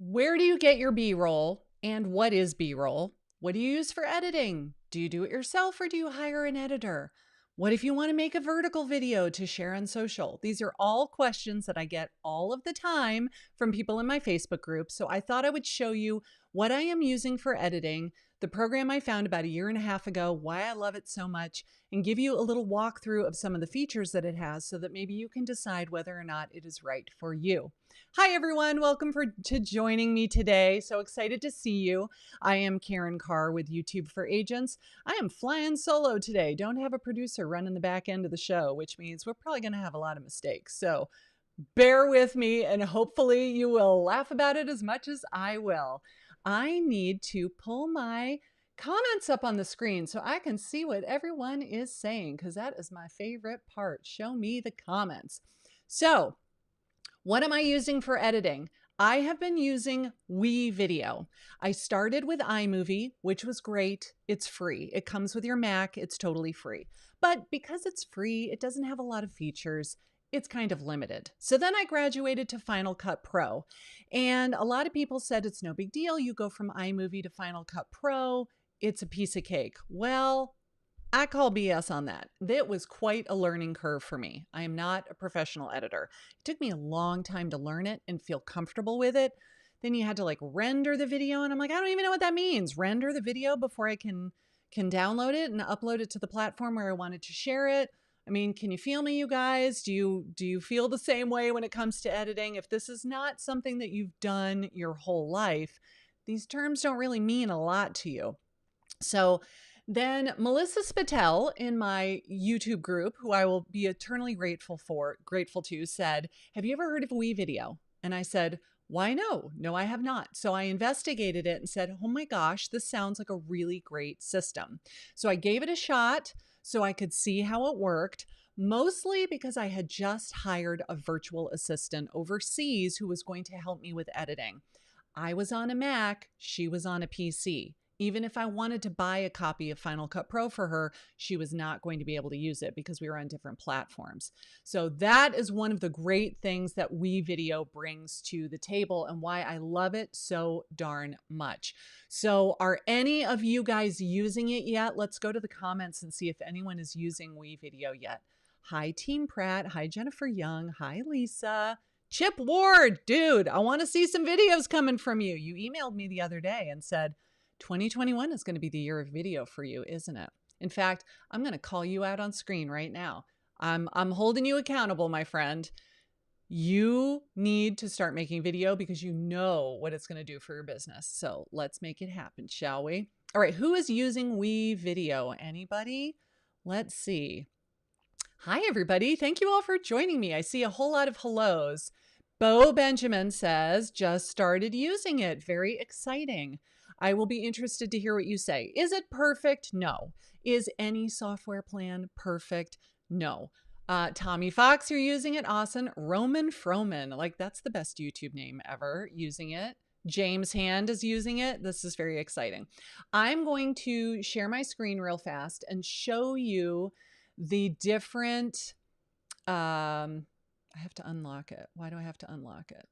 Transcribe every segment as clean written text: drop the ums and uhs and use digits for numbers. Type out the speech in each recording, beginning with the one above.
Where do you get your B-roll and what is B-roll? What do you use for editing? Do you do it yourself or do you hire an editor? What if you want to make a vertical video to share on social? These are all questions that I get all of the time from people in my Facebook group. So I thought I would show you what I am using for editing, the program I found about a year and a half ago, why I love it so much, and give you a little walkthrough of some of the features that it has so that maybe you can decide whether or not it is right for you. Hi, everyone. Welcome to joining me today. So excited to see you. I am Karin Carr with YouTube for Agents. I am flying solo today. Don't have a producer running the back end of the show, which means we're probably going to have a lot of mistakes. So bear with me and hopefully you will laugh about it as much as I will. I need to pull my comments up on the screen so I can see what everyone is saying because that is my favorite part. Show me the comments. So, what am I using for editing? I have been using WeVideo. I started with iMovie, which was great. It's free. It comes with your Mac. It's totally free. But because it's free, it doesn't have a lot of features. It's kind of limited. So then I graduated to Final Cut Pro. And a lot of people said it's no big deal. You go from iMovie to Final Cut Pro. It's a piece of cake. Well, I call BS on that. That was quite a learning curve for me. I am not a professional editor. It took me a long time to learn it and feel comfortable with it. Then you had to like render the video and I'm like, I don't even know what that means. Render the video before I can download it and upload it to the platform where I wanted to share it. I mean, can you feel me, you guys? Do you feel the same way when it comes to editing? If this is not something that you've done your whole life, these terms don't really mean a lot to you. So then Melissa Spatel in my YouTube group, who I will be eternally grateful to, said, have you ever heard of WeVideo? And I said, why no? No, I have not. So I investigated it and said, oh my gosh, this sounds like a really great system. So I gave it a shot so I could see how it worked, mostly because I had just hired a virtual assistant overseas who was going to help me with editing. I was on a Mac, she was on a PC. Even if I wanted to buy a copy of Final Cut Pro for her, she was not going to be able to use it because we were on different platforms. So that is one of the great things that WeVideo brings to the table and why I love it so darn much. So are any of you guys using it yet? Let's go to the comments and see if anyone is using WeVideo yet. Hi, Team Pratt. Hi, Jennifer Young. Hi, Lisa. Chip Ward, dude, I want to see some videos coming from you. You emailed me the other day and said, 2021 is going to be the year of video for you, isn't it? In fact, I'm going to call you out on screen right now. I'm holding you accountable, my friend. You need to start making video because you know what it's going to do for your business. So let's make it happen, shall we? All right, who is using WeVideo? Anybody? Let's see. Hi, everybody. Thank you all for joining me. I see a whole lot of hellos. Bo Benjamin says, just started using it. Very exciting. I will be interested to hear what you say. Is it perfect? No. Is any software plan perfect? No. Tommy Fox, you're using it. Awesome. Roman Froman, like that's the best YouTube name ever, using it. James Hand is using it. This is very exciting. I'm going to share my screen real fast and show you the different, I have to unlock it. Why do I have to unlock it?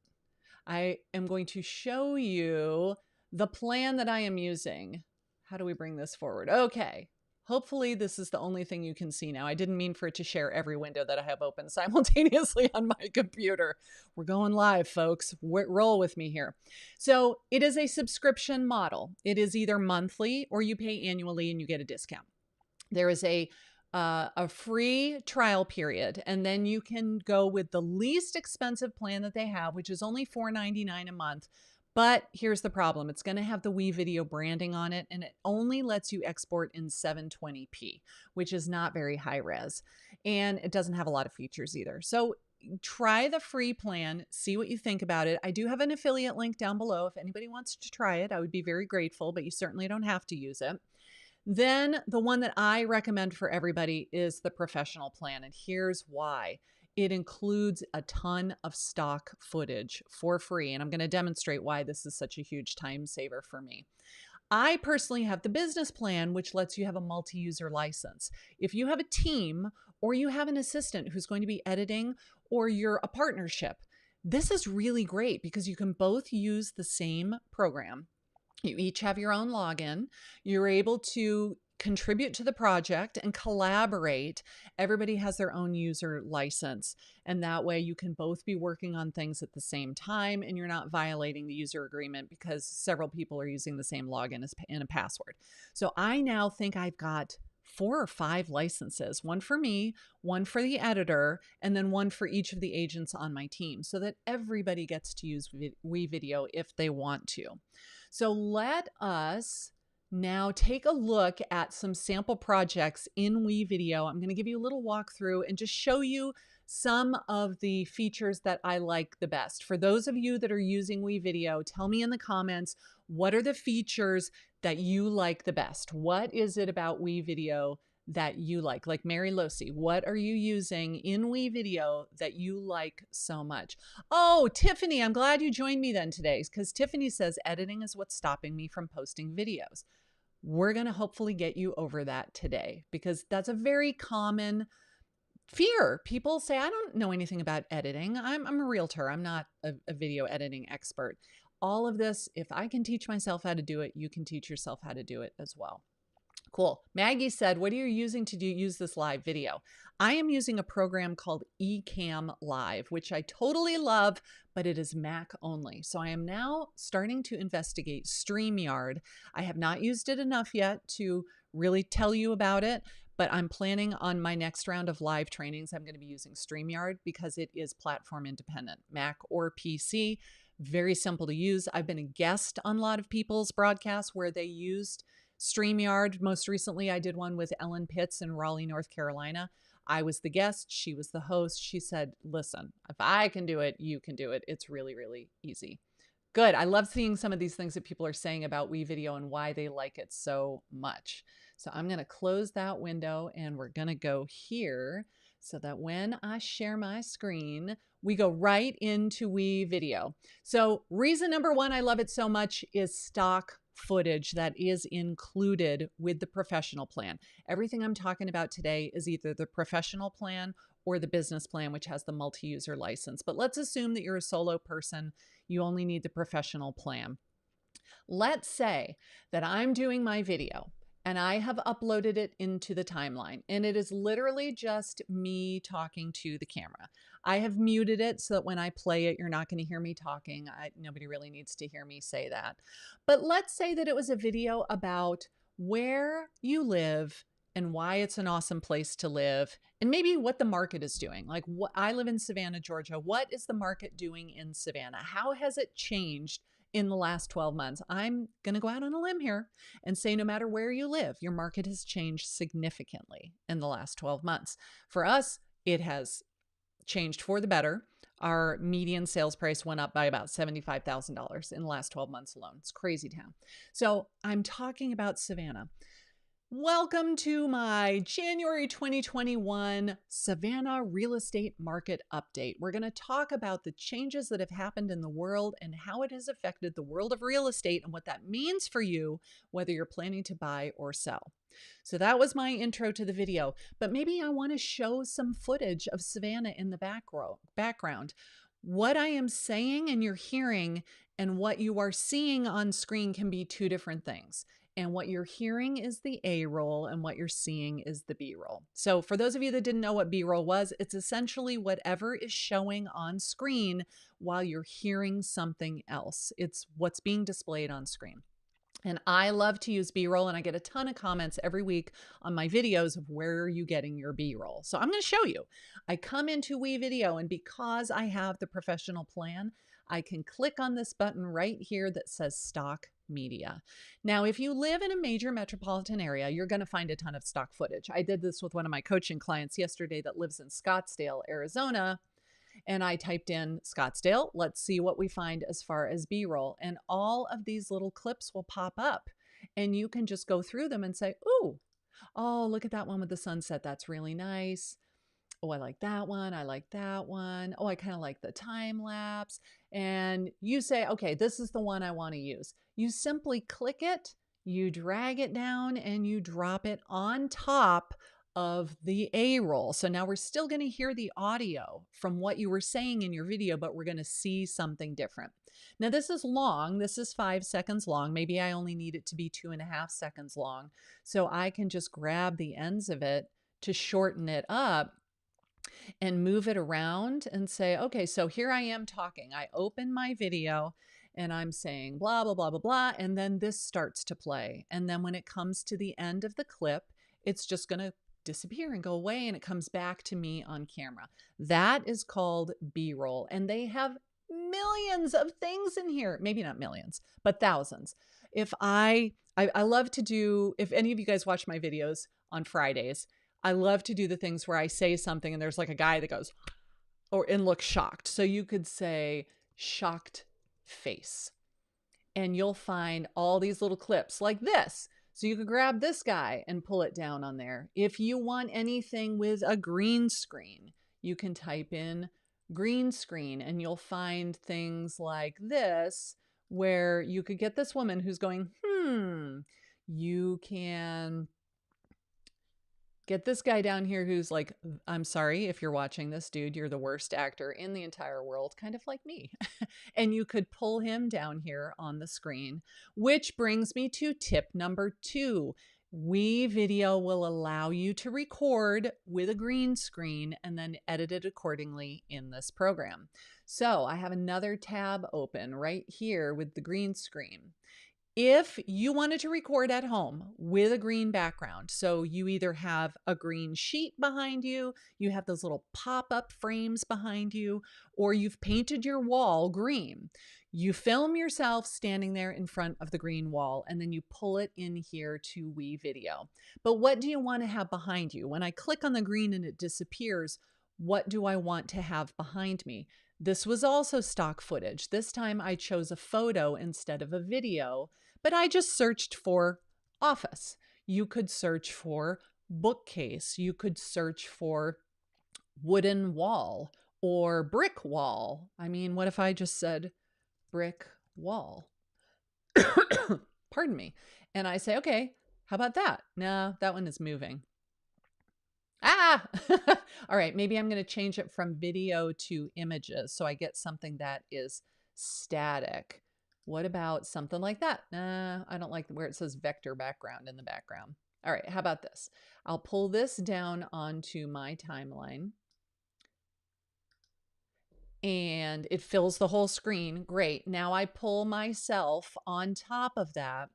I am going to show you the plan that I am using. How do we bring this forward? Okay. Hopefully this is the only thing you can see now. I didn't mean for it to share every window that I have open simultaneously on my computer. We're going live, folks. Roll with me here. So it is a subscription model. It is either monthly or you pay annually and you get a discount. There is a free trial period, and then you can go with the least expensive plan that they have, which is only $4.99 a month. But here's the problem. It's going to have the WeVideo branding on it, and it only lets you export in 720p, which is not very high res. And it doesn't have a lot of features either. So try the free plan, see what you think about it. I do have an affiliate link down below. If anybody wants to try it, I would be very grateful, but you certainly don't have to use it. Then the one that I recommend for everybody is the professional plan. And here's why. It includes a ton of stock footage for free. And I'm going to demonstrate why this is such a huge time saver for me. I personally have the business plan, which lets you have a multi-user license. If you have a team or you have an assistant who's going to be editing or you're a partnership, This is really great because you can both use the same program. You each have your own login. You're able to contribute to the project and collaborate. Everybody has their own user license. And that way you can both be working on things at the same time and you're not violating the user agreement because several people are using the same login and a password. So I now think I've got 4 or 5 licenses, one for me, one for the editor, and then one for each of the agents on my team so that everybody gets to use WeVideo if they want to. So let us now take a look at some sample projects in WeVideo. I'm going to give you a little walkthrough and just show you some of the features that I like the best. For those of you that are using WeVideo, tell me in the comments, what are the features that you like the best? What is it about WeVideo that you like? Like Mary Losi, what are you using in WeVideo that you like so much? Oh, Tiffany, I'm glad you joined me then today because Tiffany says editing is what's stopping me from posting videos. We're going to hopefully get you over that today because that's a very common fear. People say, I don't know anything about editing. I'm a realtor. I'm not a video editing expert. All of this, if I can teach myself how to do it, you can teach yourself how to do it as well. Cool. Maggie said, what are you using to use this live video? I am using a program called Ecamm Live, which I totally love, but it is Mac only. So I am now starting to investigate StreamYard. I have not used it enough yet to really tell you about it, but I'm planning on my next round of live trainings. I'm going to be using StreamYard because it is platform independent, Mac or PC. Very simple to use. I've been a guest on a lot of people's broadcasts where they used StreamYard. Most recently, I did one with Ellen Pitts in Raleigh, North Carolina. I was the guest. She was the host. She said, listen, if I can do it, you can do it. It's really, really easy. Good. I love seeing some of these things that people are saying about WeVideo and why they like it so much. So I'm going to close that window and we're going to go here so that when I share my screen, we go right into WeVideo. So reason number one I love it so much is stock footage that is included with the professional plan. Everything I'm talking about today is either the professional plan or the business plan, which has the multi-user license. But let's assume that you're a solo person. You only need the professional plan. Let's say that I'm doing my video and I have uploaded it into the timeline and it is literally just me talking to the camera. I have muted it so that when I play it, you're not going to hear me talking. Nobody really needs to hear me say that. But let's say that it was a video about where you live and why it's an awesome place to live and maybe what the market is doing. Like I live in Savannah, Georgia. What is the market doing in Savannah? How has it changed in the last 12 months? I'm going to go out on a limb here and say no matter where you live, your market has changed significantly in the last 12 months. For us, it has changed for the better. Our median sales price went up by about $75,000 in the last 12 months alone. It's crazy town. So I'm talking about Savannah. Welcome to my January 2021 Savannah real estate market update. We're going to talk about the changes that have happened in the world and how it has affected the world of real estate and what that means for you, whether you're planning to buy or sell. So that was my intro to the video, but maybe I want to show some footage of Savannah in the background. What I am saying and you're hearing and what you are seeing on screen can be two different things. And what you're hearing is the A roll and what you're seeing is the B roll. So for those of you that didn't know what B roll was, it's essentially whatever is showing on screen while you're hearing something else. It's what's being displayed on screen. And I love to use B-roll and I get a ton of comments every week on my videos of where are you getting your B-roll. So I'm going to show you. I come into WeVideo and because I have the professional plan, I can click on this button right here that says stock media. Now, if you live in a major metropolitan area, you're going to find a ton of stock footage. I did this with one of my coaching clients yesterday that lives in Scottsdale, Arizona. And I typed in Scottsdale. Let's see what we find as far as B-roll. And all of these little clips will pop up. And you can just go through them and say, ooh, oh, look at that one with the sunset. That's really nice. Oh, I like that one. I like that one. Oh, I kind of like the time lapse. And you say, okay, this is the one I want to use. You simply click it, you drag it down, and you drop it on top of the A roll. So now we're still going to hear the audio from what you were saying in your video, but we're going to see something different. Now this is long. This is 5 seconds long. Maybe I only need it to be 2.5 seconds long. So I can just grab the ends of it to shorten it up and move it around and say, okay, so here I am talking. I open my video and I'm saying blah, blah, blah, blah, blah. And then this starts to play. And then when it comes to the end of the clip, it's just going to disappear and go away, and it comes back to me on camera. That is called B-roll. And they have millions of things in here. Maybe not millions, but thousands. If I love to do, if any of you guys watch my videos on Fridays, I love to do the things where I say something and there's like a guy that goes, and looks shocked. So you could say shocked face, and you'll find all these little clips like this. So you could grab this guy and pull it down on there. If you want anything with a green screen, you can type in green screen and you'll find things like this, where you could get this woman who's going, you can get this guy down here who's like, I'm sorry if you're watching this, dude, you're the worst actor in the entire world, kind of like me. And you could pull him down here on the screen, which brings me to tip number 2. WeVideo will allow you to record with a green screen and then edit it accordingly in this program. So I have another tab open right here with the green screen. If you wanted to record at home with a green background, so you either have a green sheet behind you, you have those little pop-up frames behind you, or you've painted your wall green, you film yourself standing there in front of the green wall, and then you pull it in here to WeVideo. But what do you want to have behind you? When I click on the green and it disappears, what do I want to have behind me? This was also stock footage. This time I chose a photo instead of a video, but I just searched for office. You could search for bookcase. You could search for wooden wall or brick wall. I mean, what if I just said brick wall? Pardon me. And I say, okay, how about that? No, that one is moving. Ah, all right. Maybe I'm going to change it from video to images so I get something that is static. What about something like that? I don't like where it says vector background in the background. All right, how about this? I'll pull this down onto my timeline. And it fills the whole screen. Great. Now I pull myself on top of that.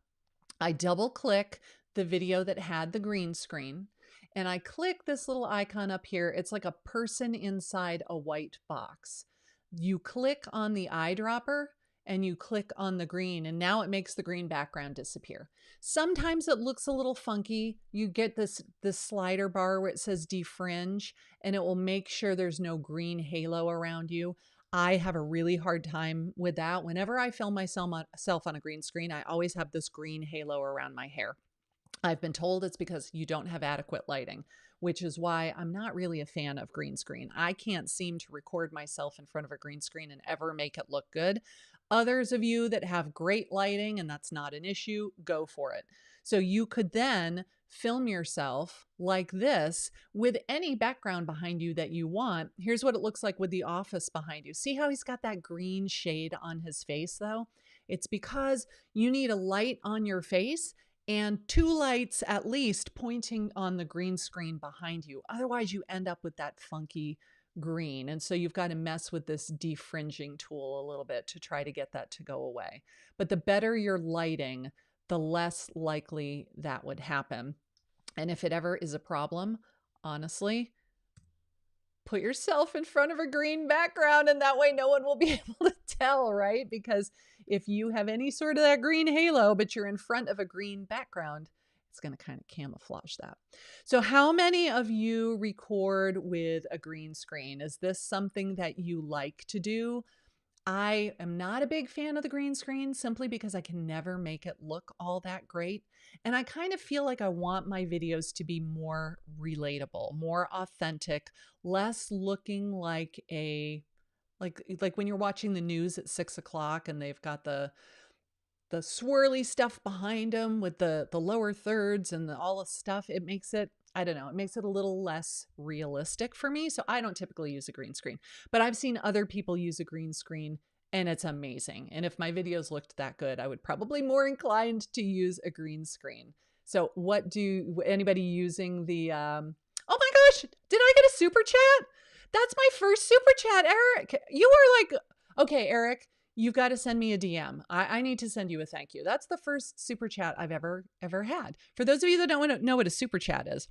I double click the video that had the green screen, and I click this little icon up here. It's like a person inside a white box. You click on the eyedropper and you click on the green, and now it makes the green background disappear. Sometimes it looks a little funky. You get this slider bar where it says defringe, and it will make sure there's no green halo around you. I have a really hard time with that. Whenever I film myself on a green screen, I always have this green halo around my hair. I've been told it's because you don't have adequate lighting, which is why I'm not really a fan of green screen. I can't seem to record myself in front of a green screen and ever make it look good. Others of you that have great lighting and that's not an issue, go for it. So you could then film yourself like this with any background behind you that you want. Here's what it looks like with the office behind you. See how he's got that green shade on his face though? It's because you need a light on your face and 2 lights at least pointing on the green screen behind you. Otherwise you end up with that funky green. And so you've got to mess with this defringing tool a little bit to try to get that to go away. But the better your lighting, the less likely that would happen. And if it ever is a problem, honestly, put yourself in front of a green background, and that way no one will be able to tell, right? Because if you have any sort of that green halo, but you're in front of a green background, it's going to kind of camouflage that. So how many of you record with a green screen? Is this something that you like to do? I am not a big fan of the green screen simply because I can never make it look all that great. And I kind of feel like I want my videos to be more relatable, more authentic, less looking like like when you're watching the news at 6 o'clock and they've got the swirly stuff behind them with the lower thirds and all the stuff. It makes it I don't know, it makes it a little less realistic for me. So I don't typically use a green screen, but I've seen other people use a green screen and it's amazing. And if my videos looked that good, I would probably more inclined to use a green screen. So anybody using the, oh my gosh, did I get a super chat? That's my first super chat, Eric. You are like, okay, Eric, you've got to send me a DM. I need to send you a thank you. That's the first super chat I've ever had. For those of you that don't know what a super chat is,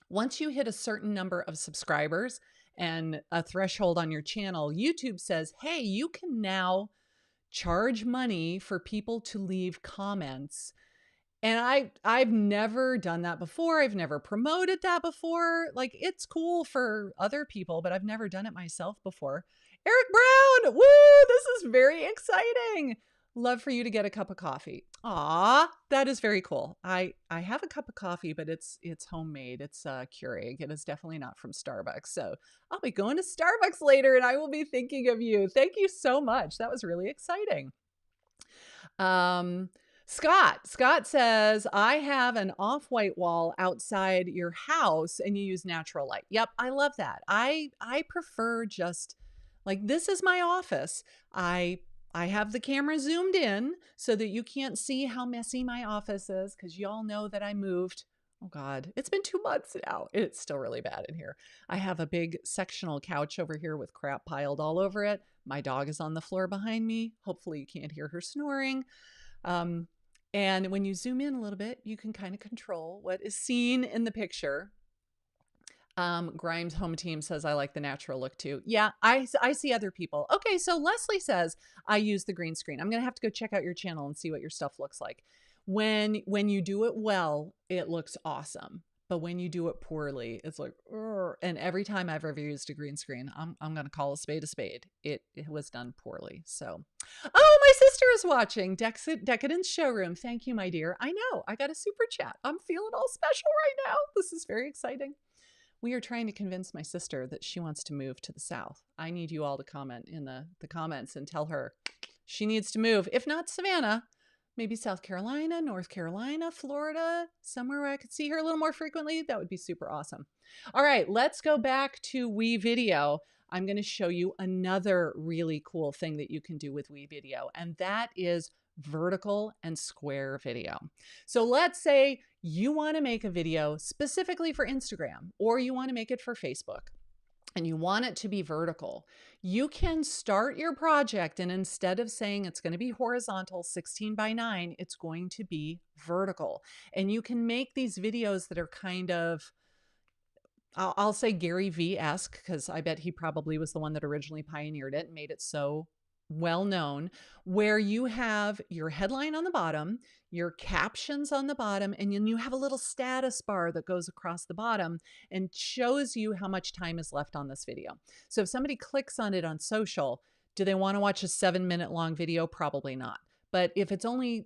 once you hit a certain number of subscribers and a threshold on your channel, YouTube says, hey, you can now charge money for people to leave comments. And I've never done that before. I've never promoted that before. Like, it's cool for other people, but I've never done it myself before. Eric Brown, woo, this is very exciting. Love for you to get a cup of coffee. Aw, that is very cool. I have a cup of coffee, but it's homemade. It's Keurig. It is definitely not from Starbucks. So I'll be going to Starbucks later and I will be thinking of you. Thank you so much. That was really exciting. Scott says, I have an off-white wall outside your house and you use natural light. Yep, I love that. I prefer just like, this is my office. I have the camera zoomed in so that you can't see how messy my office is, because y'all know that I moved. Oh God, it's been 2 months now. It's still really bad in here. I have a big sectional couch over here with crap piled all over it. My dog is on the floor behind me. Hopefully you can't hear her snoring. And when you zoom in a little bit, you can kind of control what is seen in the picture. Grimes Home Team says, I like the natural look too. Yeah, I see other people. Okay, so Leslie says, I use the green screen. I'm going to have to go check out your channel and see what your stuff looks like. When you do it well, it looks awesome. But when you do it poorly, it's like, urgh. And every time I've ever used a green screen, I'm going to call a spade a spade. It was done poorly. So, oh, my sister is watching Decadence Showroom. Thank you, my dear. I know, I got a super chat. I'm feeling all special right now. This is very exciting. We are trying to convince my sister that she wants to move to the South. I need you all to comment in the comments and tell her she needs to move. If not Savannah, maybe South Carolina, North Carolina, Florida, somewhere where I could see her a little more frequently. That would be super awesome. All right, let's go back to WeVideo. I'm going to show you another really cool thing that you can do with WeVideo, and that is vertical and square video. So let's say you want to make a video specifically for Instagram, or you want to make it for Facebook, and you want it to be vertical. You can start your project, and instead of saying it's going to be horizontal 16:9, it's going to be vertical. And you can make these videos that are kind of, I'll say Gary V-esque, because I bet he probably was the one that originally pioneered it and made it so well known, where you have your headline on the bottom, your captions on the bottom, and then you have a little status bar that goes across the bottom and shows you how much time is left on this video. So if somebody clicks on it on social, do they want to watch a 7-minute long video? Probably not. But if it's only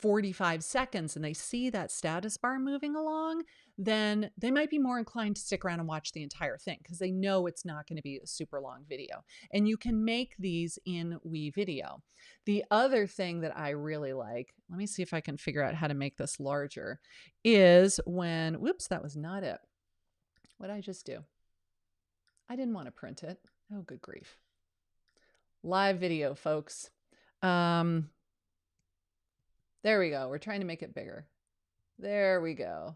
45 seconds and they see that status bar moving along, then they might be more inclined to stick around and watch the entire thing because they know it's not going to be a super long video. And you can make these in WeVideo. The other thing that I really like, let me see if I can figure out how to make this larger, is when, whoops, that was not it. What did I just do? I didn't want to print it. Oh, good grief. Live video, folks. There we go. We're trying to make it bigger. There we go.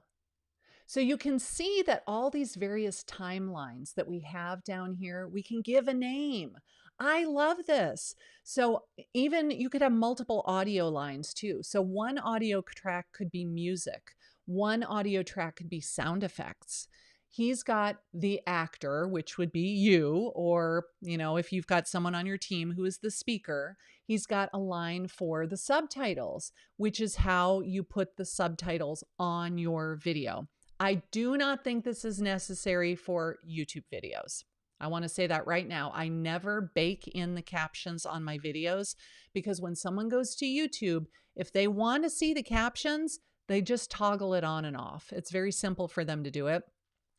So you can see that all these various timelines that we have down here, we can give a name. I love this. So even you could have multiple audio lines too. So one audio track could be music. One audio track could be sound effects. He's got the actor, which would be you, or, you know, if you've got someone on your team who is the speaker, he's got a line for the subtitles, which is how you put the subtitles on your video. I do not think this is necessary for YouTube videos. I want to say that right now. I never bake in the captions on my videos because when someone goes to YouTube, if they want to see the captions, they just toggle it on and off. It's very simple for them to do it.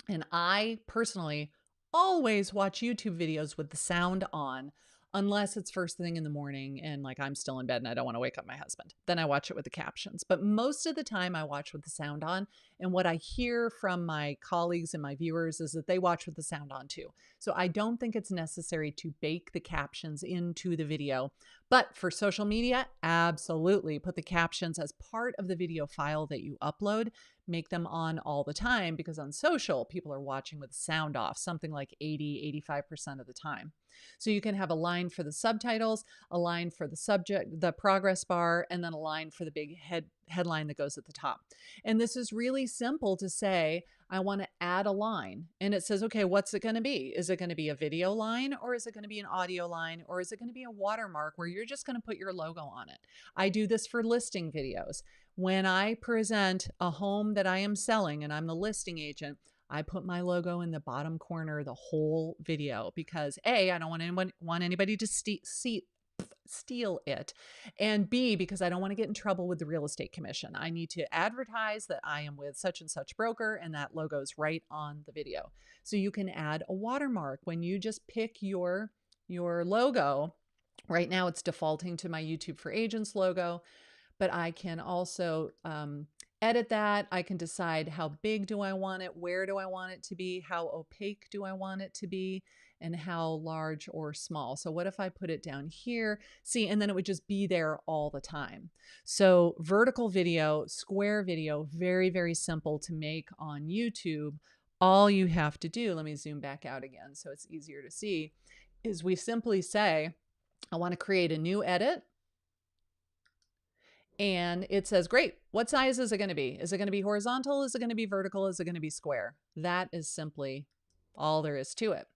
And I personally always watch YouTube videos with the sound on. unless it's first thing in the morning and like I'm still in bed and I don't want to wake up my husband. Then I watch it with the captions. But most of the time I watch with the sound on. And what I hear from my colleagues and my viewers is that they watch with the sound on too. So I don't think it's necessary to bake the captions into the video. But for social media, absolutely put the captions as part of the video file that you upload. Make them on all the time, because on social, people are watching with sound off, something like 80–85% of the time. So you can have a line for the subtitles, a line for the subject, the progress bar, and then a line for the big headline that goes at the top. And this is really simple to say, I want to add a line. And it says, okay, what's it going to be? Is it going to be a video line, or is it going to be an audio line, or is it going to be a watermark where you're just going to put your logo on it? I do this for listing videos. When I present a home that I am selling and I'm the listing agent, I put my logo in the bottom corner the whole video, because A, I don't want anybody to steal it, and B, because I don't want to get in trouble with the real estate commission. I need to advertise that I am with such and such broker, and that logo is right on the video. So you can add a watermark when you just pick your logo. Right now it's defaulting to my YouTube for Agents logo, but I can also edit that. I can decide how big do I want it, where do I want it to be, how opaque do I want it to be, and how large or small. So what if I put it down here? See, and then it would just be there all the time. So vertical video, square video, very, very simple to make on YouTube. All you have to do, let me zoom back out again so it's easier to see, is we simply say, I want to create a new edit. And it says, great, what size is it going to be? Is it going to be horizontal? Is it going to be vertical? Is it going to be square? That is simply all there is to it.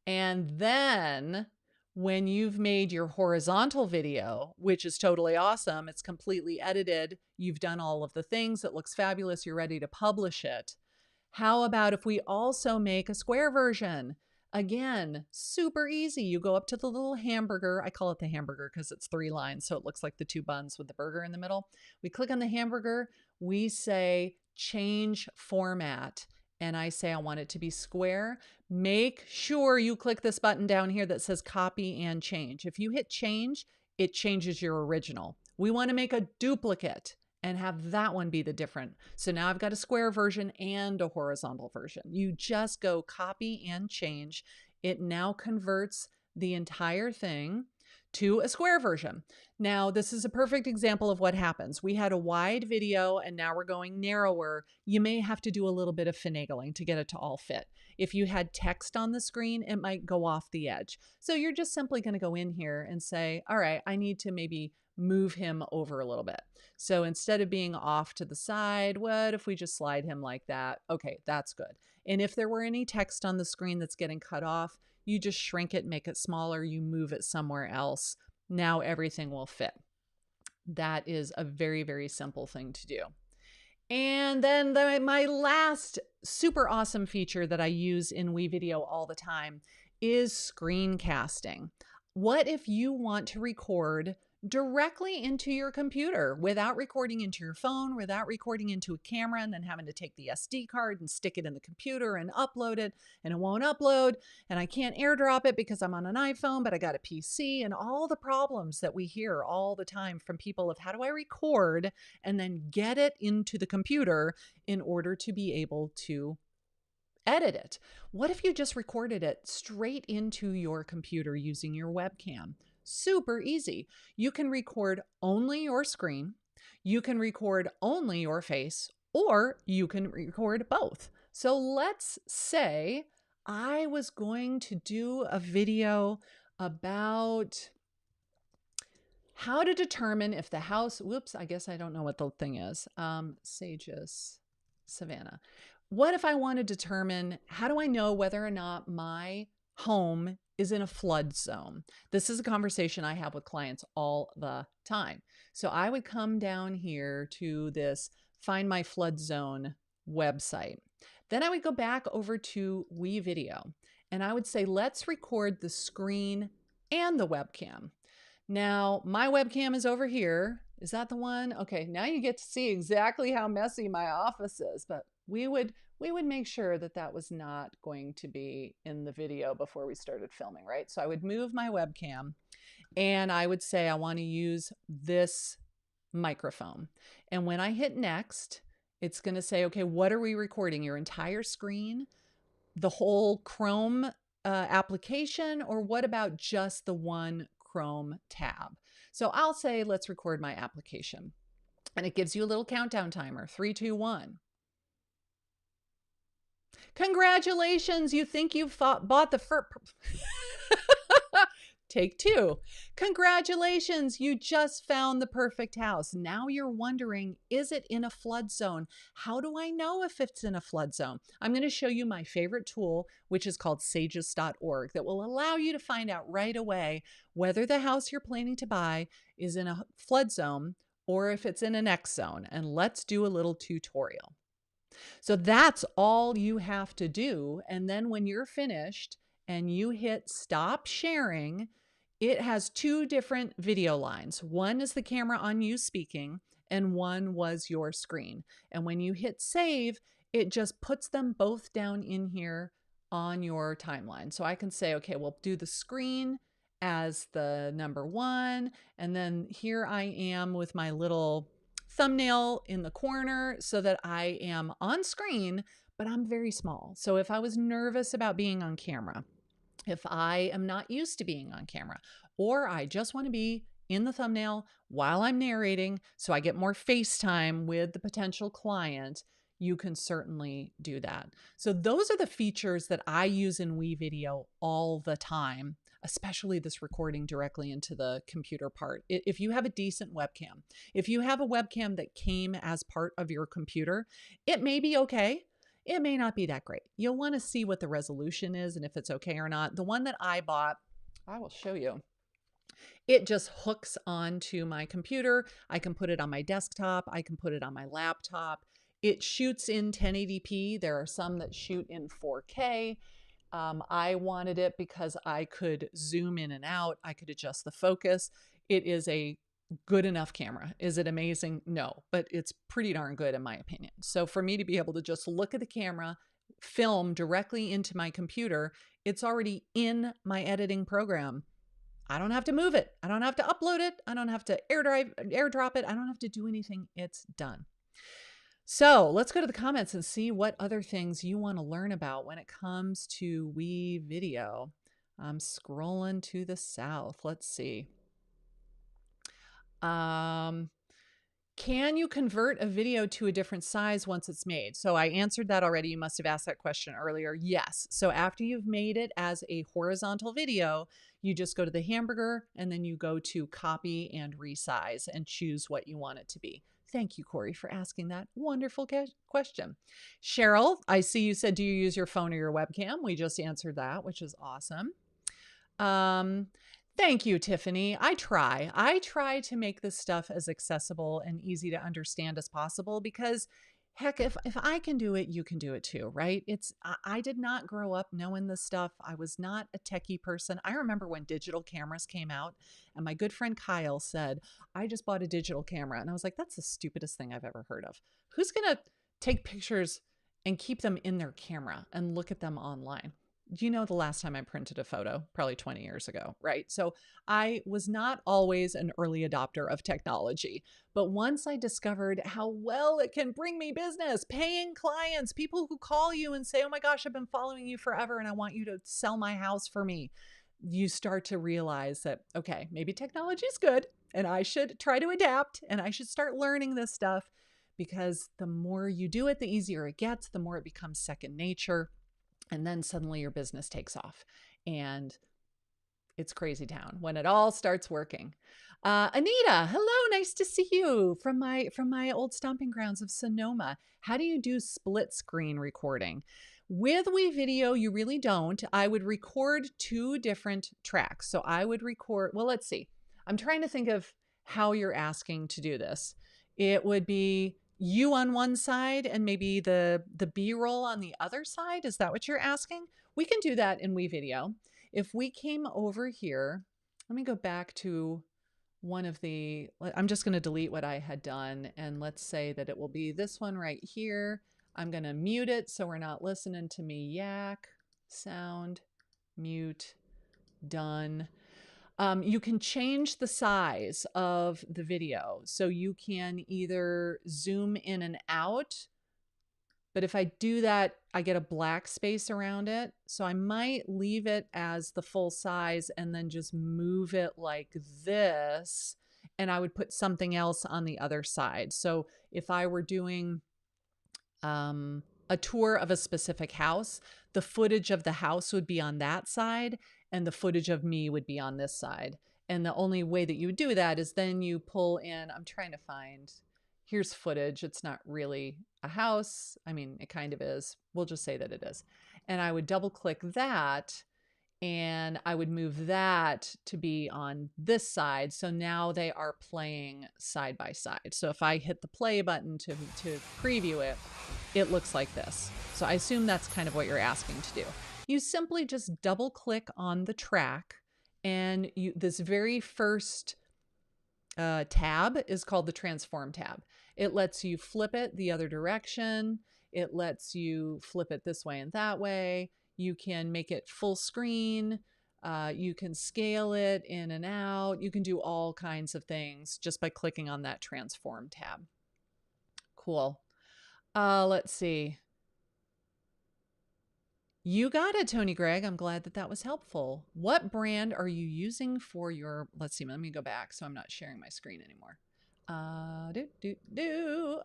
And then when you've made your horizontal video, which is totally awesome, it's completely edited, you've done all of the things, it looks fabulous, you're ready to publish it. How about if we also make a square version? Again, super easy. You go up to the little hamburger. I call it the hamburger because it's 3 lines, so it looks like the 2 buns with the burger in the middle. We click on the hamburger. We say change format, and I say I want it to be square. Make sure you click this button down here that says copy and change. If you hit change, it changes your original. We want to make a duplicate and have that one be the different. So now I've got a square version and a horizontal version. You just go copy and change. It now converts the entire thing to a square version. Now, this is a perfect example of what happens. We had a wide video and now we're going narrower. You may have to do a little bit of finagling to get it to all fit. If you had text on the screen, it might go off the edge. So you're just simply going to go in here and say, all right, I need to maybe move him over a little bit. So instead of being off to the side, what if we just slide him like that? Okay, that's good. And if there were any text on the screen that's getting cut off, you just shrink it, make it smaller, you move it somewhere else. Now everything will fit. That is a very, very simple thing to do. And then my last super awesome feature that I use in WeVideo all the time is screencasting. What if you want to record directly into your computer without recording into your phone, without recording into a camera, and then having to take the SD card and stick it in the computer and upload it, and it won't upload, and I can't airdrop it because I'm on an iPhone, but I got a PC, and all the problems that we hear all the time from people of how do I record and then get it into the computer in order to be able to edit it. What if you just recorded it straight into your computer using your webcam? Super easy. You can record only your screen, you can record only your face, or you can record both. So let's say I was going to do a video about how to determine if the house, whoops, I guess I don't know what the thing is. Sages, Savannah. What if I want to determine, how do I know whether or not my home is in a flood zone? This is a conversation I have with clients all the time. So I would come down here to this Find My Flood Zone website. Then I would go back over to WeVideo and I would say, let's record the screen and the webcam. Now my webcam is over here. Is that the one? Okay, now you get to see exactly how messy my office is, but we would make sure that that was not going to be in the video before we started filming, right? So I would move my webcam And I would say I want to use this microphone. And when I hit next, it's going to say, okay, what are we recording? Your entire screen, the whole Chrome application, or what about just the one Chrome tab? So I'll say, let's record my application. And it gives you a little countdown timer, 3, 2, 1. Congratulations, you think you've bought the first... Take 2. Congratulations, you just found the perfect house. Now you're wondering, is it in a flood zone? How do I know if it's in a flood zone? I'm going to show you my favorite tool, which is called sages.org, that will allow you to find out right away whether the house you're planning to buy is in a flood zone or if it's in an X zone. And let's do a little tutorial. So that's all you have to do. And then when you're finished and you hit stop sharing, it has 2 different video lines. One is the camera on you speaking, and one was your screen. And when you hit save, it just puts them both down in here on your timeline. So I can say, okay, we'll do the screen as the number 1. And then here I am with my little thumbnail in the corner so that I am on screen, but I'm very small. So if I was nervous about being on camera, if I am not used to being on camera, or I just want to be in the thumbnail while I'm narrating so I get more face time with the potential client, you can certainly do that. So those are the features that I use in WeVideo all the time, especially this recording directly into the computer part. If you have a decent webcam, if you have a webcam that came as part of your computer, it may be okay. It may not be that great. You'll want to see what the resolution is and if it's okay or not. The one that I bought, I will show you. It just hooks onto my computer. I can put it on my desktop. I can put it on my laptop. It shoots in 1080p. There are some that shoot in 4K. I wanted it because I could zoom in and out. I could adjust the focus. It is a good enough camera. Is it amazing? No, but it's pretty darn good in my opinion. So for me to be able to just look at the camera, film directly into my computer, it's already in my editing program. I don't have to move it. I don't have to upload it. I don't have to airdrop it. I don't have to do anything. It's done. So let's go to the comments and see what other things you want to learn about when it comes to WeVideo. I'm scrolling to the south. Let's see. Can you convert a video to a different size once it's made? So I answered that already. You must have asked that question earlier. Yes. So after you've made it as a horizontal video, you just go to the hamburger and then you go to copy and resize and choose what you want it to be. Thank you, Corey, for asking that wonderful question. Cheryl, I see you said, do you use your phone or your webcam? We just answered that, which is awesome. Thank you, Tiffany. I try to make this stuff as accessible and easy to understand as possible because heck, if I can do it, you can do it too, right? I did not grow up knowing this stuff. I was not a techie person. I remember when digital cameras came out and my good friend Kyle said, I just bought a digital camera. And I was like, that's the stupidest thing I've ever heard of. Who's going to take pictures and keep them in their camera and look at them online? You know, the last time I printed a photo, probably 20 years ago, right? So I was not always an early adopter of technology, but once I discovered how well it can bring me business, paying clients, people who call you and say, oh my gosh, I've been following you forever and I want you to sell my house for me, you start to realize that, okay, maybe technology is good and I should try to adapt and I should start learning this stuff because the more you do it, the easier it gets, the more it becomes second nature. And then suddenly your business takes off and it's crazy town when it all starts working. Anita, hello, nice to see you from my old stomping grounds of Sonoma. How do you do split screen recording? With WeVideo, you really don't. I would record 2 different tracks. So I would record, well, let's see. I'm trying to think of how you're asking to do this. It would be you on one side and maybe the B-roll on the other side. Is that what you're asking? We can do that in WeVideo. If we came over here, let me go back to one of the, I'm just going to delete what I had done. And let's say that it will be this one right here. I'm going to mute it so we're not listening to me yak. Sound, mute, done. You can change the size of the video. So you can either zoom in and out, but if I do that, I get a black space around it. So I might leave it as the full size and then just move it like this. And I would put something else on the other side. So if I were doing a tour of a specific house, the footage of the house would be on that side and the footage of me would be on this side. And the only way that you would do that is then you pull in, I'm trying to find, here's footage. It's not really a house. I mean, it kind of is. We'll just say that it is. And I would double click that and I would move that to be on this side. So now they are playing side by side. So if I hit the play button to preview it, it looks like this. So I assume that's kind of what you're asking to do. You simply just double click on the track and this very first tab is called the transform tab. It lets you flip it the other direction. It lets you flip it this way and that way. You can make it full screen. You can scale it in and out. You can do all kinds of things just by clicking on that transform tab. Cool. Let's see. You got it, Tony Gregg. I'm glad that that was helpful. What brand are you using for your, let's see, let me go back so I'm not sharing my screen anymore.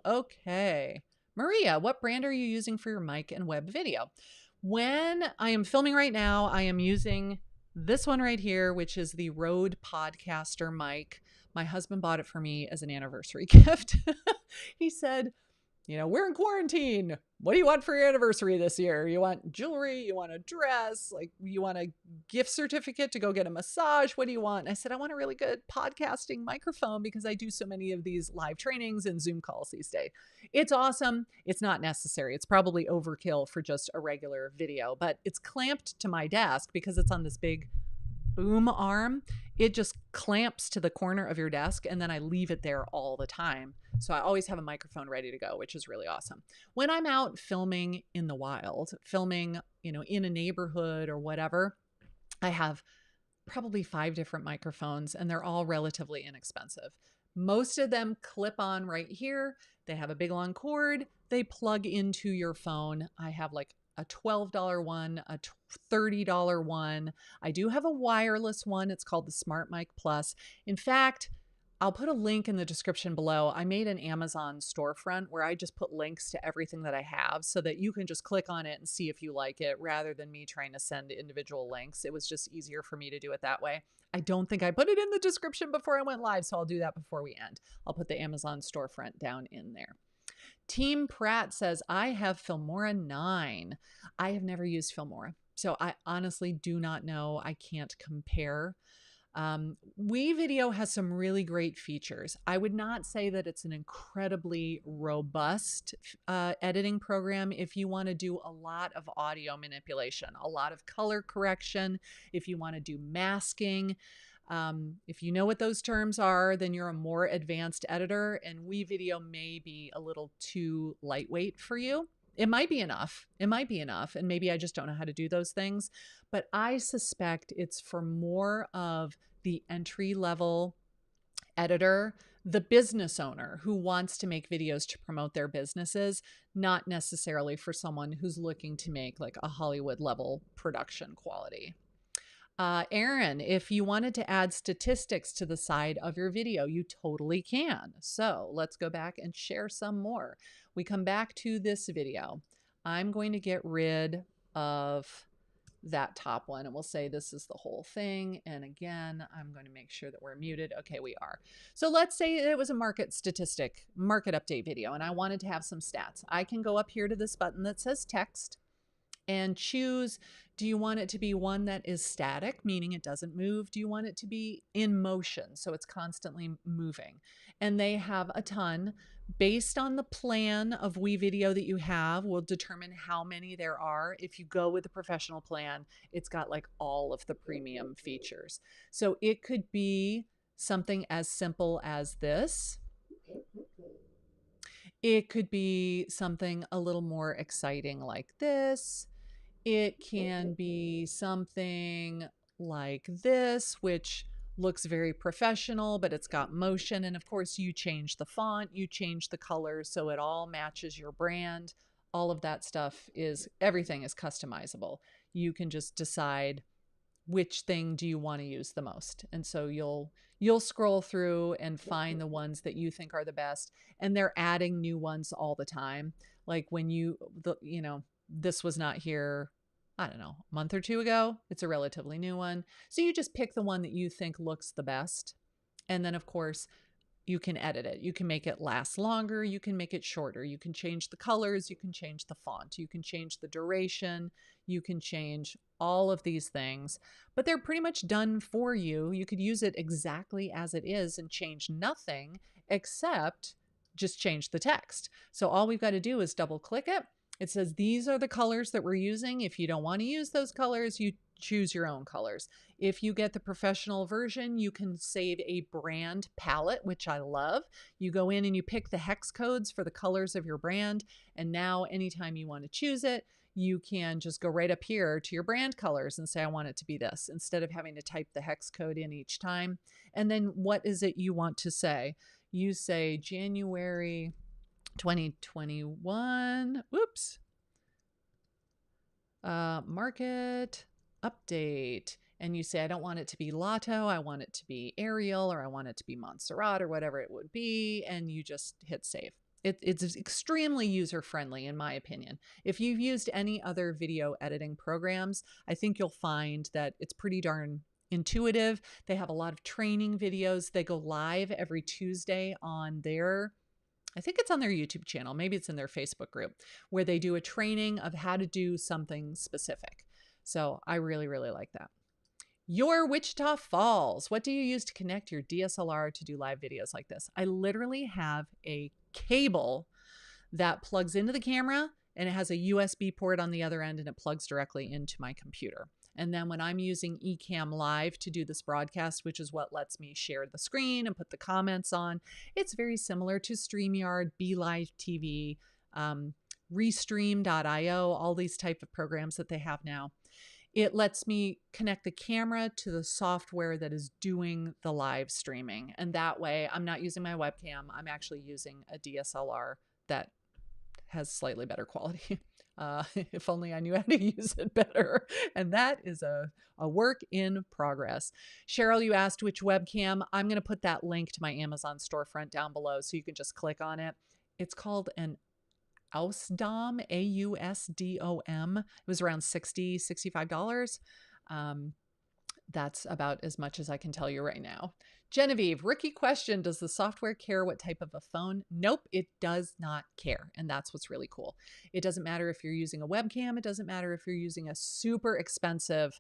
Okay. Maria, what brand are you using for your mic and web video? When I am filming right now, I am using this one right here, which is the Rode Podcaster mic. My husband bought it for me as an anniversary gift. He said, you know, we're in quarantine. What do you want for your anniversary this year? You want jewelry? You want a dress? Like, you want a gift certificate to go get a massage? What do you want? And I said, I want a really good podcasting microphone because I do so many of these live trainings and Zoom calls these days. It's awesome. It's not necessary. It's probably overkill for just a regular video, but it's clamped to my desk because it's on this big boom arm. It just clamps to the corner of your desk and then I leave it there all the time. So I always have a microphone ready to go, which is really awesome. When I'm out filming in the wild, filming, you know, in a neighborhood or whatever, I have probably 5 different microphones and they're all relatively inexpensive. Most of them clip on right here. They have a big long cord. They plug into your phone. I have like a $12 one, a $30 one. I do have a wireless one. It's called the Smart Mic Plus. In fact, I'll put a link in the description below. I made an Amazon storefront where I just put links to everything that I have so that you can just click on it and see if you like it rather than me trying to send individual links. It was just easier for me to do it that way. I don't think I put it in the description before I went live, so I'll do that before we end. I'll put the Amazon storefront down in there. Team Pratt says, I have Filmora 9. I have never used Filmora, so I honestly do not know. I can't compare. WeVideo has some really great features. I would not say that it's an incredibly robust editing program if you want to do a lot of audio manipulation, a lot of color correction, if you want to do masking. If you know what those terms are, then you're a more advanced editor, and WeVideo may be a little too lightweight for you. It might be enough. It might be enough. And maybe I just don't know how to do those things. But I suspect it's for more of the entry-level editor, the business owner who wants to make videos to promote their businesses, not necessarily for someone who's looking to make like a Hollywood level production quality. Aaron, if you wanted to add statistics to the side of your video, you totally can. So let's go back and share some more. We come back to this video. I'm going to get rid of that top one and we'll say this is the whole thing. And again, I'm going to make sure that we're muted. Okay, we are. So let's say it was a market update video, and I wanted to have some stats. I can go up here to this button that says text and choose, do you want it to be one that is static, meaning it doesn't move? Do you want it to be in motion, so it's constantly moving? And they have a ton. Based on the plan of WeVideo that you have, will determine how many there are. If you go with the professional plan, it's got like all of the premium features. So it could be something as simple as this. It could be something a little more exciting like this. It can be something like this, which looks very professional, but it's got motion. And of course, you change the font, you change the colors, so it all matches your brand. All of that stuff everything is customizable. You can just decide which thing do you want to use the most. And so you'll scroll through and find the ones that you think are the best. And they're adding new ones all the time. Like when this was not here, I don't know, a month or two ago. It's a relatively new one. So you just pick the one that you think looks the best. And then of course, you can edit it. You can make it last longer. You can make it shorter. You can change the colors. You can change the font. You can change the duration. You can change all of these things, but they're pretty much done for you. You could use it exactly as it is and change nothing except just change the text. So all we've got to do is double click it. It says, these are the colors that we're using. If you don't want to use those colors, you choose your own colors. If you get the professional version, you can save a brand palette, which I love. You go in and you pick the hex codes for the colors of your brand. And now anytime you want to choose it, you can just go right up here to your brand colors and say, I want it to be this, instead of having to type the hex code in each time. And then what is it you want to say? You say January 2021, whoops, market update. And you say, I don't want it to be Lotto, I want it to be Ariel, or I want it to be Montserrat, or whatever it would be. And you just hit save. It's extremely user-friendly, in my opinion. If you've used any other video editing programs, I think you'll find that it's pretty darn intuitive. They have a lot of training videos. They go live every Tuesday on I think it's on their YouTube channel. Maybe it's in their Facebook group, where they do a training of how to do something specific. So I really, really like that. Your Wichita Falls. What do you use to connect your DSLR to do live videos like this? I literally have a cable that plugs into the camera, and it has a USB port on the other end, and it plugs directly into my computer. And then when I'm using Ecamm Live to do this broadcast, which is what lets me share the screen and put the comments on, it's very similar to StreamYard, BeLive TV, Restream.io, all these type of programs that they have now. It lets me connect the camera to the software that is doing the live streaming. And that way I'm not using my webcam. I'm actually using a DSLR that has slightly better quality. If only I knew how to use it better. And that is a work in progress. Cheryl, you asked which webcam. I'm going to put that link to my Amazon storefront down below so you can just click on it. It's called an Ausdom, AUSDOM. It was around $60, $65. That's about as much as I can tell you right now. Genevieve, rookie question. Does the software care what type of a phone? Nope, it does not care. And that's what's really cool. It doesn't matter if you're using a webcam. It doesn't matter if you're using a super expensive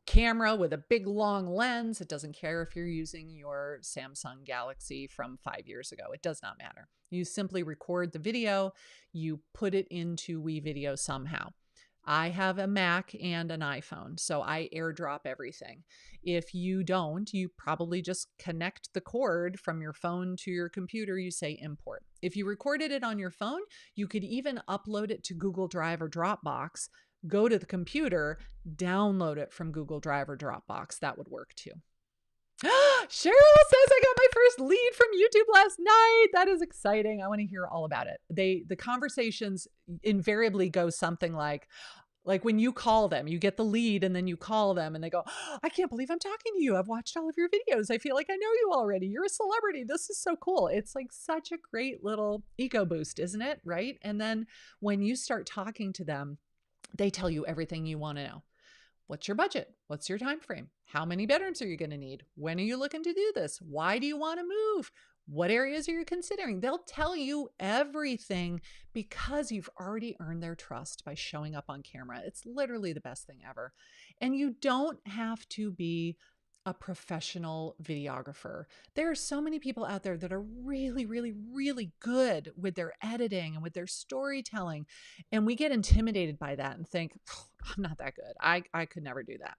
camera with a big long lens. It doesn't care if you're using your Samsung Galaxy from 5 years ago. It does not matter. You simply record the video, you put it into WeVideo somehow. I have a Mac and an iPhone, so I airdrop everything. If you don't, you probably just connect the cord from your phone to your computer. You say import. If you recorded it on your phone, you could even upload it to Google Drive or Dropbox, go to the computer, download it from Google Drive or Dropbox. That would work too. Cheryl says I got my first lead from YouTube last night. That is exciting. I want to hear all about it. The conversations invariably go something like when you call them, you get the lead and then you call them and they go, I can't believe I'm talking to you. I've watched all of your videos. I feel like I know you already. You're a celebrity. This is so cool. It's like such a great little ego boost, isn't it? Right? And then when you start talking to them, they tell you everything you want to know. What's your budget? What's your time frame? How many bedrooms are you going to need? When are you looking to do this? Why do you want to move? What areas are you considering? They'll tell you everything because you've already earned their trust by showing up on camera. It's literally the best thing ever. And you don't have to be a professional videographer. There are so many people out there that are really, really, really good with their editing and with their storytelling. And we get intimidated by that and think, I'm not that good. I could never do that.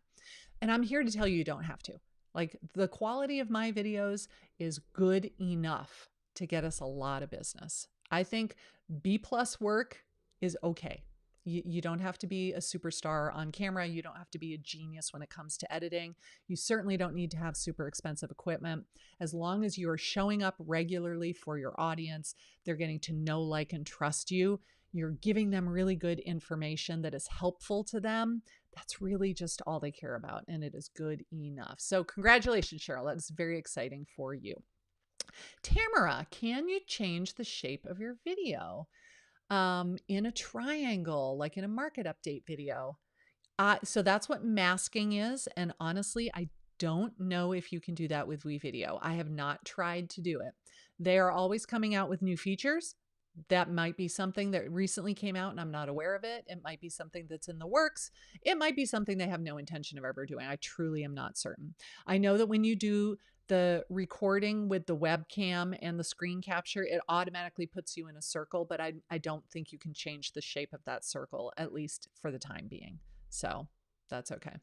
And I'm here to tell you, you don't have to. Like, the quality of my videos is good enough to get us a lot of business. I think B+ work is okay. You don't have to be a superstar on camera. You don't have to be a genius when it comes to editing. You certainly don't need to have super expensive equipment. As long as you are showing up regularly for your audience, they're getting to know, like, and trust you. You're giving them really good information that is helpful to them. That's really just all they care about, and it is good enough. So congratulations, Cheryl. That's very exciting for you. Tamara, can you change the shape of your video in a triangle, like in a market update video? So that's what masking is. And honestly, I don't know if you can do that with WeVideo. I have not tried to do it. They are always coming out with new features. That might be something that recently came out and I'm not aware of it. It might be something that's in the works. It might be something they have no intention of ever doing. I truly am not certain. I know that when you do the recording with the webcam and the screen capture, it automatically puts you in a circle, but I don't think you can change the shape of that circle, at least for the time being. So that's okay.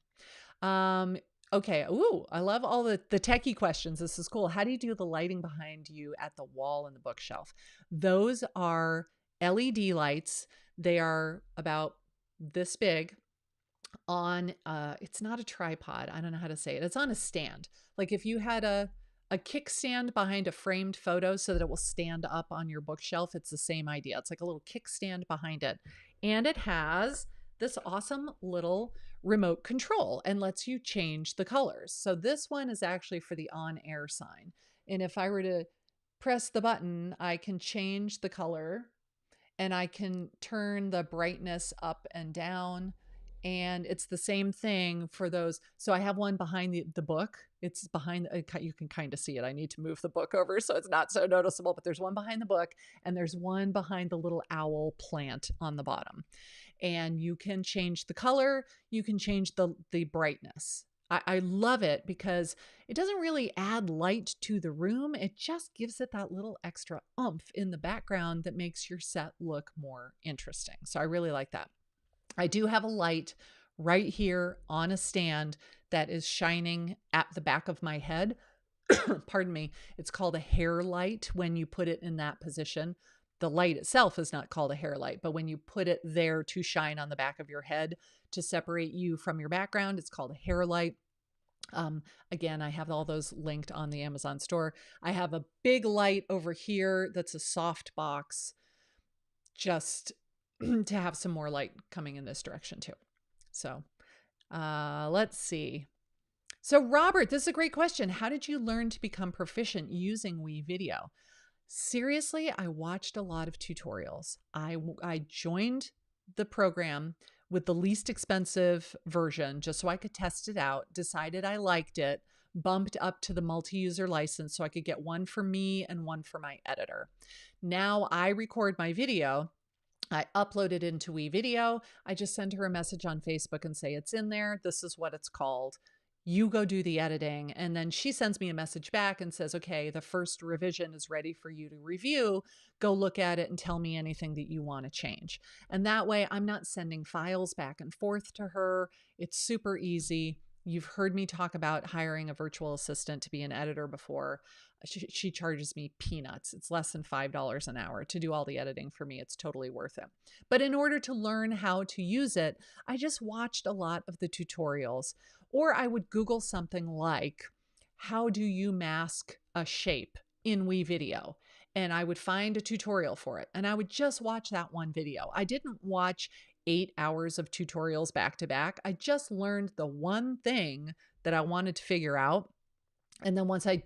Okay. Ooh, I love all the techie questions. This is cool. How do you do the lighting behind you at the wall and the bookshelf? Those are LED lights. They are about this big on, it's not a tripod. I don't know how to say it. It's on a stand. Like if you had a kickstand behind a framed photo so that it will stand up on your bookshelf, it's the same idea. It's like a little kickstand behind it. And it has this awesome little remote control and lets you change the colors. So this one is actually for the on-air sign. And if I were to press the button, I can change the color and I can turn the brightness up and down. And it's the same thing for those. So I have one behind the book. It's behind, you can kind of see it. I need to move the book over so it's not so noticeable, but there's one behind the book and there's one behind the little owl plant on the bottom. And you can change the color. You can change the brightness. I love it because it doesn't really add light to the room. It just gives it that little extra oomph in the background that makes your set look more interesting. So I really like that. I do have a light right here on a stand that is shining at the back of my head. Pardon me. It's called a hair light when you put it in that position. The light itself is not called a hair light, but when you put it there to shine on the back of your head to separate you from your background, it's called a hair light. Again, I have all those linked on the Amazon store. I have a big light over here that's a soft box just to have some more light coming in this direction too. So let's see. So Robert, this is a great question. How did you learn to become proficient using WeVideo? Seriously, I watched a lot of tutorials. I joined the program with the least expensive version just so I could test it out, decided I liked it, bumped up to the multi-user license so I could get one for me and one for my editor. Now I record my video. I upload it into WeVideo. I just send her a message on Facebook and say, it's in there. This is what it's called. You go do the editing. And then she sends me a message back and says, okay, the first revision is ready for you to review. Go look at it and tell me anything that you want to change. And that way I'm not sending files back and forth to her. It's super easy. You've heard me talk about hiring a virtual assistant to be an editor before. She charges me peanuts. It's less than $5 an hour to do all the editing for me. It's totally worth it. But in order to learn how to use it, I just watched a lot of the tutorials, or I would Google something like, how do you mask a shape in WeVideo? And I would find a tutorial for it. And I would just watch that one video. I didn't watch 8 hours of tutorials back to back. I just learned the one thing that I wanted to figure out. And then once I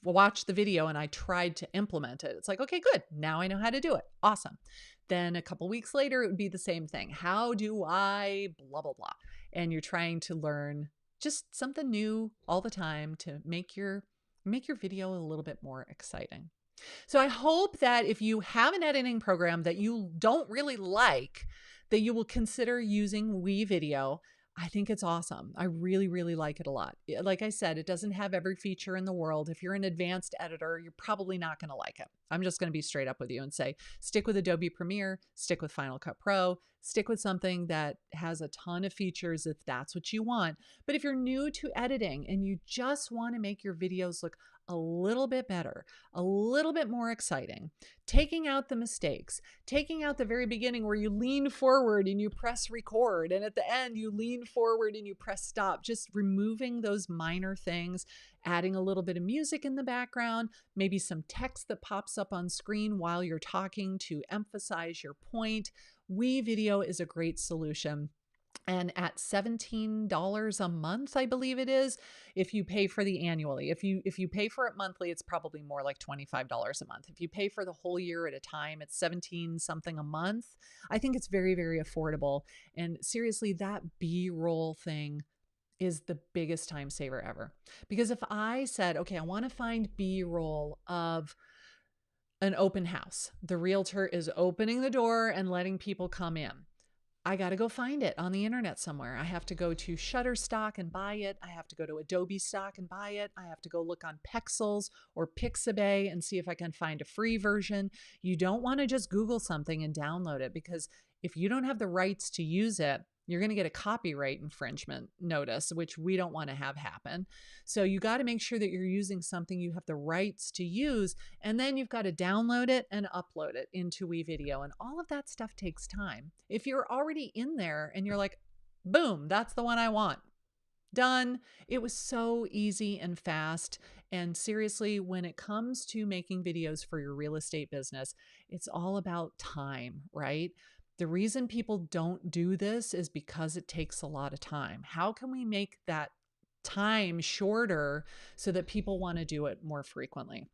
watched the video and I tried to implement it, it's like, okay, good. Now I know how to do it. Awesome. Then a couple weeks later, it would be the same thing. How do I blah, blah, blah. And you're trying to learn just something new all the time to make your video a little bit more exciting. So I hope that if you have an editing program that you don't really like, that you will consider using WeVideo. I think it's awesome. I really, really like it a lot. Like I said, it doesn't have every feature in the world. If you're an advanced editor, you're probably not going to like it. I'm just going to be straight up with you and say, stick with Adobe Premiere, stick with Final Cut Pro, stick with something that has a ton of features if that's what you want. But if you're new to editing and you just want to make your videos look a little bit better, a little bit more exciting, taking out the mistakes, taking out the very beginning where you lean forward and you press record, and at the end you lean forward and you press stop, just removing those minor things, adding a little bit of music in the background, maybe some text that pops up on screen while you're talking to emphasize your point. WeVideo is a great solution. And at $17 a month, I believe it is, if you pay for the annually. If you pay for it monthly, it's probably more like $25 a month. If you pay for the whole year at a time, it's 17 something a month. I think it's very, very affordable. And seriously, that BRoll thing is the biggest time saver ever. Because if I said, okay, I want to find BRoll of an open house, the realtor is opening the door and letting people come in, I got to go find it on the internet somewhere. I have to go to Shutterstock and buy it. I have to go to Adobe Stock and buy it. I have to go look on Pexels or Pixabay and see if I can find a free version. You don't want to just Google something and download it, because if you don't have the rights to use it, you're going to get a copyright infringement notice, which we don't want to have happen. So you got to make sure that you're using something you have the rights to use, and then you've got to download it and upload it into WeVideo, and all of that stuff takes time. If you're already in there and you're like, boom, that's the one I want, done. It was so easy and fast. And seriously, when it comes to making videos for your real estate business, it's all about time, right? The reason people don't do this is because it takes a lot of time. How can we make that time shorter so that people want to do it more frequently?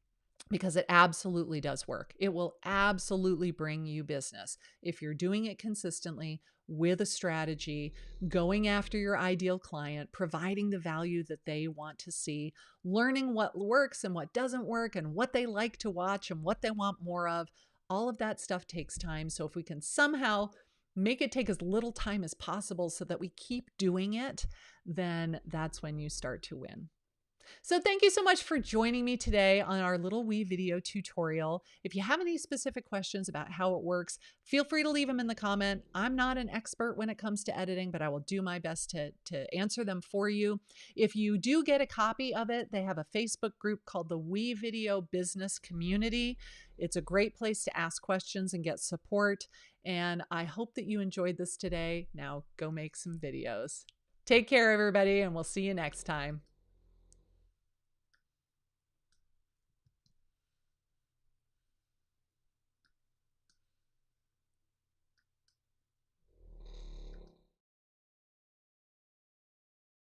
Because it absolutely does work. It will absolutely bring you business if you're doing it consistently with a strategy, going after your ideal client, providing the value that they want to see, learning what works and what doesn't work, and what they like to watch and what they want more of. All of that stuff takes time. So if we can somehow make it take as little time as possible so that we keep doing it, then that's when you start to win. So thank you so much for joining me today on our little WeVideo tutorial. If you have any specific questions about how it works, feel free to leave them in the comment. I'm not an expert when it comes to editing, but I will do my best to answer them for you. If you do get a copy of it, they have a Facebook group called the WeVideo Business Community. It's a great place to ask questions and get support. And I hope that you enjoyed this today. Now go make some videos. Take care, everybody, and we'll see you next time.